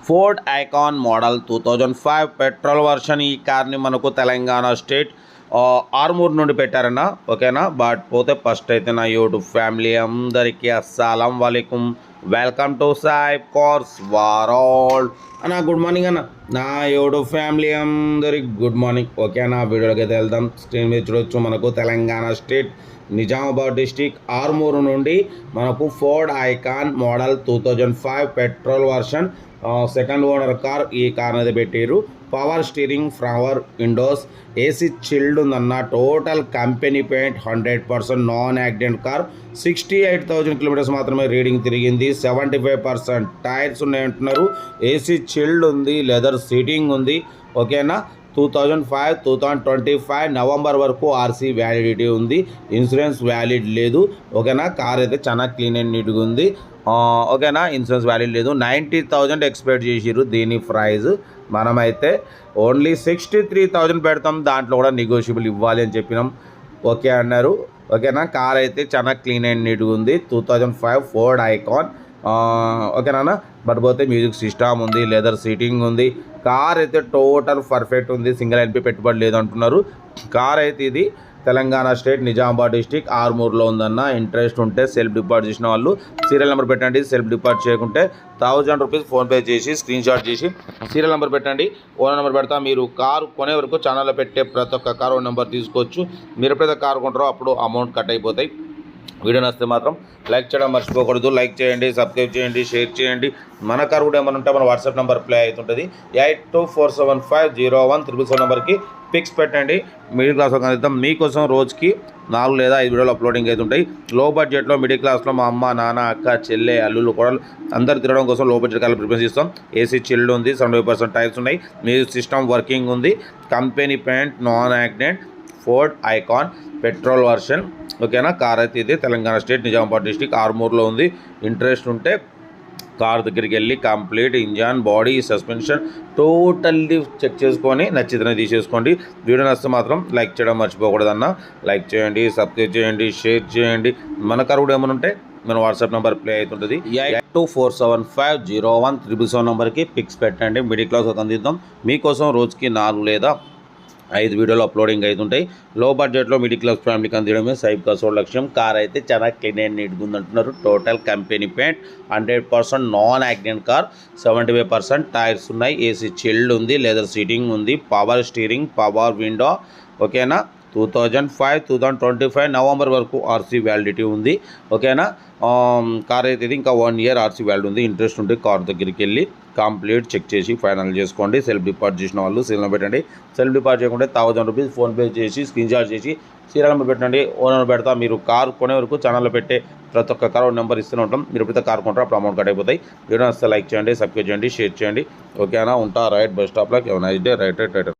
Ford Icon model 2005 petrol version. ఈ కార్ని మనకు తెలంగాణ స్టేట్ ఆర్మూర్ నుండి పెట్టారన్న. ఓకేనా. బట్ పోతే ఫస్ట్ అయితే నా యూట్యూబ్ ఫ్యామిలీ అందరికీ అస్సలం వాలేకుమ్, welcome to Saib cars world అన్న. గుడ్ మార్నింగ్ అన్న. నా యూట్యూబ్ ఫ్యామిలీ అందరికి గుడ్ మార్నింగ్. ఓకేనా. వీడియోకి అయితే వెళ్దాం. స్క్రీన్ మీద చూడొచ్చు మనకు తెలంగాణ స్టేట్ నిజామాబాద్ డిస్టిక్ ఆర్మూర్ నుండి మనకు Ford Icon model 2005 petrol version second owner car. ఈ కార్ అనేది పెట్టారు. Power steering, power windows, AC chilled ఉందన్న. Total company paint, 100% non accident car. 68,000 kilometres మాత్రమే రీడింగ్ తిరిగింది. 75% టైర్స్ ఉన్నాయంటున్నారు. ఏసీ చిల్డ్ ఉంది, లెదర్ సీటింగ్ ఉంది. ఓకేనా. 2005 2025 నవంబర్ వరకు ఆర్సీ వ్యాలిడిటీ ఉంది. ఇన్సూరెన్స్ వ్యాలిడ్ లేదు. ఓకేనా. కార్ అయితే చాలా క్లీన్ అండ్ నీట్గా ఉంది. ఓకేనా. ఇన్సూరెన్స్ వ్యాలిడ్ లేదు. 90,000 ఎక్స్పెక్ట్ చేసిర్రు. దీని ప్రైజ్ మనమైతే ఓన్లీ 63,000 పెడతాం. దాంట్లో కూడా నెగోషియబుల్ ఇవ్వాలి అని చెప్పినాం. ఓకే అన్నారు. ఓకేనా. కార్ అయితే చాలా క్లీన్ అండ్ నీట్గా ఉంది. 2005 ఫోర్డ్ ఐకాన్. ఓకేనా. బట్ పోతే మ్యూజిక్ సిస్టమ్ ఉంది, లెదర్ సీటింగ్ ఉంది. కార్ అయితే టోటల్ పర్ఫెక్ట్ ఉంది. సింగిల్ ఎన్పి పెట్టుబడి లేదంటున్నారు. కార్ అయితే ఇది తెలంగాణ స్టేట్ నిజామాబాద్ డిస్టిక్ ఆర్మూర్లో ఉందన్న. ఇంట్రెస్ట్ ఉంటే సెల్ఫ్ డిపాజిట్ చేసిన వాళ్ళు సీరియల్ నెంబర్ పెట్టండి. సెల్ఫ్ డిపాజిట్ చేయకుంటే 1000 రూపీస్ ఫోన్పే చేసి స్క్రీన్ షాట్ చేసి సీరియల్ నెంబర్ పెట్టండి. ఓనర్ నెంబర్ పెడతా. మీరు కారు కొనే వరకు ఛానల్లో పెట్టే ప్రతి ఒక్క కారు నెంబర్ తీసుకోవచ్చు. మీరు ఎప్పుడైతే కారు కొంటారో అప్పుడు అమౌంట్ కట్ అయిపోతాయి. వీడియో నచ్చితే మాత్రం లైక్ చేయడం మర్చిపోకూడదు. లైక్ చేయండి, సబ్స్క్రైబ్ చేయండి, షేర్ చేయండి. మన కారు కూడా ఏమైనా ఉంటే మన వాట్సాప్ నెంబర్ ప్లే అవుతుంటుంది. 8247501777 నెంబర్కి పిక్స్ పెట్టండి. మిడిల్ క్లాస్ కనిద్దాం. మీకోసం రోజుకి 4 లేదా 5 వీడియోలు అప్లోడింగ్ అవుతుంటాయి. లో బడ్జెట్లో మిడిల్ క్లాస్లో మా అమ్మ, నాన్న, అక్క, చెల్లె, అల్లుళ్ళు కూడా అందరు తిరగడం కోసం లో బడ్జెట్ కాలం ప్రిఫరెన్స్ ఇస్తాం. ఏసీ చిల్డ్ ఉంది, 75% టైర్స్ ఉన్నాయి. మ్యూజిక్ సిస్టమ్ వర్కింగ్ ఉంది. Company paint, non accident, Ford Ikon petrol version. ఓకేనా. కార్ అయితే ఇది తెలంగాణ స్టేట్ నిజామాబాద్ డిస్టిక్ ఆర్మూర్లో ఉంది. ఇంట్రెస్ట్ ఉంటే కార్ దగ్గరికి వెళ్ళి complete engine, body, suspension totally check చేసుకొని నచ్చితేనే తీసేసుకోండి. వీడియో నచ్చితే మాత్రం లైక్ చేయడం మర్చిపోకూడదన్న. లైక్ చేయండి, సబ్స్క్రైబ్ చేయండి, షేర్ చేయండి. మన కార్ కూడా ఏమైనా ఉంటే మన వాట్సాప్ నెంబర్ ప్లే అవుతుంటుంది. 8247501777 నెంబర్కి పిక్స్ పెట్టండి. మిడిల్ క్లాస్ అందిద్దాం. మీకోసం రోజుకి 4 లేదా 5 వీడియోలు అప్లోడింగ్ అవుతుంటాయి. లో బడ్జెట్లో మిడిల్ క్లాస్ ఫ్యామిలీకి అందించడమే సాయిబ్ కార్స్ లక్ష్యం. కార్ అయితే చాలా క్లీన్ అండ్ నీట్గా ఉందంటున్నారు. Total company paint, 100% non accident car. 75% tyres ఉన్నాయి. ఏసీ చిల్డ్ ఉంది, లెదర్ సీటింగ్ ఉంది, పవర్ స్టీరింగ్, పవర్ విండో. ఓకేనా. 2005 2025 నవంబర్ వరకు ఆర్సీ వ్యాలిడిటీ ఉంది. ఓకేనా. కార్ అయితే ఇది ఇంకా 1 ఇయర్ ఆర్సీ వ్యాలిడ్ ఉంది. ఇంట్రెస్ట్ ఉంటే కార్ దగ్గరికి వెళ్ళి కంప్లీట్ చెక్ చేసి ఫైనల్ చేసుకోండి. సెల్ఫ్ డిపాజిట్ చేసిన వాళ్ళు సీరియల్ నెంబర్ పెట్టండి. సెల్ఫ్ డిపాజిట్ చేయకుంటే 1000 రూపీస్ ఫోన్పే చేసి స్క్రీన్ షాట్ చేసి సీరియల్ నెంబర్ పెట్టండి. ఓనర్ పెడతా. మీరు కార్ కొనే వరకు ఛానల్లో పెట్టే ప్రతి ఒక్క కార్ నెంబర్ ఇస్తూనే ఉంటాం. మీరు ఎప్పుడైతే కార్ కొంటారో అప్పుడు అమౌంట్ కట్ అయిపోతాయి. వీడియో వస్తే లైక్ చేయండి, సబ్స్క్రైబ్ చేయండి, షేర్ చేయండి. ఓకేనా. ఉంటా. రైట్ బస్ స్టాప్లో. Nice day. రైట్.